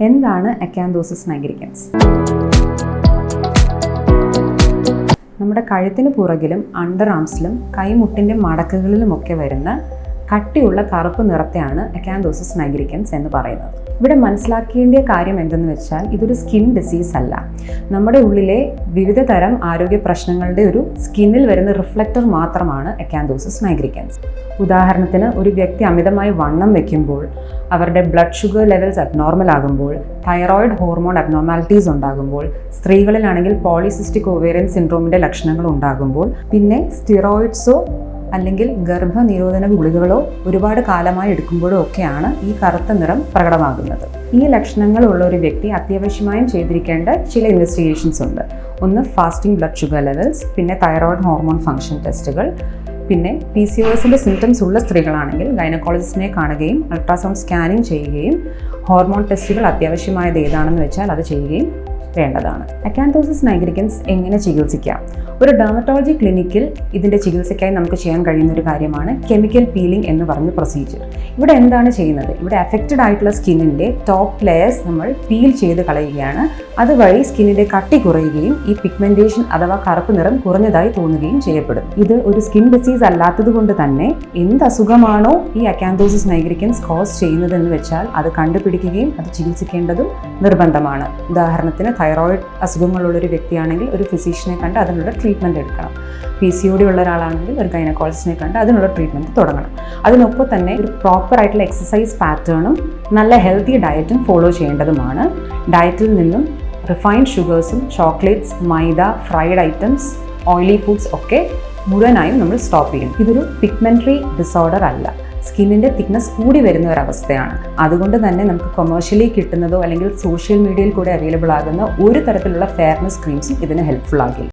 എന്താണ് acanthosis nigricans? നമ്മുടെ കഴുത്തിന് പുറകിലും അണ്ടർ ആംസിലും കൈമുട്ടിൻ്റെ മടക്കുകളിലുമൊക്കെ വരുന്ന കട്ടിയുള്ള കറുപ്പ് നിറത്തെയാണ് അക്കാന്തോസിസ് നൈഗ്രിക്കൻസ് എന്ന് പറയുന്നത്. ഇവിടെ മനസ്സിലാക്കേണ്ട കാര്യം എന്തെന്ന് വെച്ചാൽ ഇതൊരു സ്കിൻ ഡിസീസ് അല്ല. നമ്മുടെ ഉള്ളിലെ വിവിധ തരം ആരോഗ്യ പ്രശ്നങ്ങളുടെ ഒരു സ്കിന്നിൽ വരുന്ന റിഫ്ലക്റ്റർ മാത്രമാണ് അക്കാന്തോസിസ് നൈഗ്രിക്കൻസ്. ഉദാഹരണത്തിന് ഒരു വ്യക്തി അമിതമായി വണ്ണം വയ്ക്കുമ്പോൾ, അവരുടെ ബ്ലഡ് ഷുഗർ ലെവൽസ് അബ്നോർമൽ ആകുമ്പോൾ, തൈറോയിഡ് ഹോർമോൺ അബ്നോർമാലിറ്റീസ് ഉണ്ടാകുമ്പോൾ, സ്ത്രീകളിലാണെങ്കിൽ പോളിസിസ്റ്റിക് ഓവേറിയൻ സിൻഡ്രോമിൻ്റെ ലക്ഷണങ്ങൾ ഉണ്ടാകുമ്പോൾ, പിന്നെ സ്റ്റിറോയിഡ്സോ അല്ലെങ്കിൽ ഗർഭനിരോധന ഗുളികകളോ ഒരുപാട് കാലമായി എടുക്കുമ്പോഴോ ഒക്കെയാണ് ഈ കറുത്ത നിറം പ്രകടമാകുന്നത്. ഈ ലക്ഷണങ്ങളുള്ള ഒരു വ്യക്തി അത്യാവശ്യമായും ചെയ്തിരിക്കേണ്ട ചില ഇൻവെസ്റ്റിഗേഷൻസ് ഉണ്ട്. ഒന്ന് ഫാസ്റ്റിംഗ് ബ്ലഡ് ഷുഗർ ലെവൽസ്, പിന്നെ തൈറോയിഡ് ഹോർമോൺ ഫംഗ്ഷൻ ടെസ്റ്റുകൾ, പിന്നെ PCOSന്റെ സിംറ്റംസ് ഉള്ള സ്ത്രീകളാണെങ്കിൽ ഗൈനക്കോളജിസ്റ്റിനെ കാണുകയും അൾട്രാസൗണ്ട് സ്കാനിങ് ചെയ്യുകയും ഹോർമോൺ ടെസ്റ്റുകൾ അത്യാവശ്യമായത് ഏതാണെന്ന് വെച്ചാൽ അത് ചെയ്യുകയും വേണ്ടതാണ്. അക്കാന്തോസിസ് നൈഗ്രിക്കൻസ് എങ്ങനെ ചികിത്സിക്കാം? ഒരു ഡെർമറ്റോളജി ക്ലിനിക്കിൽ ഇതിൻ്റെ ചികിത്സയ്ക്കായി നമുക്ക് ചെയ്യാൻ കഴിയുന്ന ഒരു കാര്യമാണ് കെമിക്കൽ പീലിംഗ് എന്ന് പറഞ്ഞ പ്രൊസീജിയർ. ഇവിടെ എന്താണ് ചെയ്യുന്നത്? ഇവിടെ അഫക്റ്റഡ് ആയിട്ടുള്ള സ്കിന്നിൻ്റെ ടോപ്പ് ലെയേഴ്സ് നമ്മൾ പീൽ ചെയ്ത് കളയുകയാണ്. അതുവഴി സ്കിന്നിൻ്റെ കട്ടി കുറയുകയും ഈ പിഗ്മെൻറ്റേഷൻ അഥവാ കറുപ്പ് നിറം കുറഞ്ഞതായി തോന്നുകയും ചെയ്യപ്പെടും. ഇത് ഒരു സ്കിൻ ഡിസീസ് അല്ലാത്തത് കൊണ്ട് തന്നെ എന്ത് അസുഖമാണോ ഈ അക്കാന്തോസിസ് നൈഗ്രിക്കൻസ് കോസ് ചെയ്യുന്നതെന്ന് വെച്ചാൽ അത് കണ്ടുപിടിക്കുകയും അത് ചികിത്സിക്കേണ്ടതും നിർബന്ധമാണ്. ഉദാഹരണത്തിന് തൈറോയിഡ് അസുഖങ്ങളുള്ളൊരു വ്യക്തിയാണെങ്കിൽ ഒരു ഫിസിഷ്യനെ കണ്ട് അതിനുള്ള ട്രീറ്റ്മെൻറ്റ് എടുക്കണം. PCOD ഉള്ള ഒരാളാണെങ്കിൽ ഒരു ഗൈനക്കോളജിസ്റ്റിനെ കണ്ട് അതിനുള്ള ട്രീറ്റ്മെൻറ്റ് തുടങ്ങണം. അതിനൊപ്പം തന്നെ ഒരു പ്രോപ്പർ ആയിട്ടുള്ള എക്സസൈസ് പാറ്റേണും നല്ല ഹെൽത്തി ഡയറ്റും ഫോളോ ചെയ്യേണ്ടതുമാണ്. ഡയറ്റിൽ നിന്നും റിഫൈൻഡ് ഷുഗേഴ്സും ചോക്ലേറ്റ്സ്, മൈദ, ഫ്രൈഡ് ഐറ്റംസ്, ഓയിലി ഫുഡ്സ് ഒക്കെ മുഴുവനായും നമ്മൾ സ്റ്റോപ്പ് ചെയ്യും. ഇതൊരു പിഗ്മെൻ്ററി ഡിസോർഡർ അല്ല, സ്കിന്നിൻ്റെ തിക്നെസ് കൂടി വരുന്ന ഒരവസ്ഥയാണ്. അതുകൊണ്ട് തന്നെ നമുക്ക് കൊമേഴ്ഷ്യലി കിട്ടുന്നതോ അല്ലെങ്കിൽ സോഷ്യൽ മീഡിയയിൽ കൂടെ അവൈലബിൾ ആകുന്ന ഒരു തരത്തിലുള്ള ഫെയർനെസ് ക്രീംസും ഇതിന് ഹെൽപ്ഫുൾ ആകില്ല.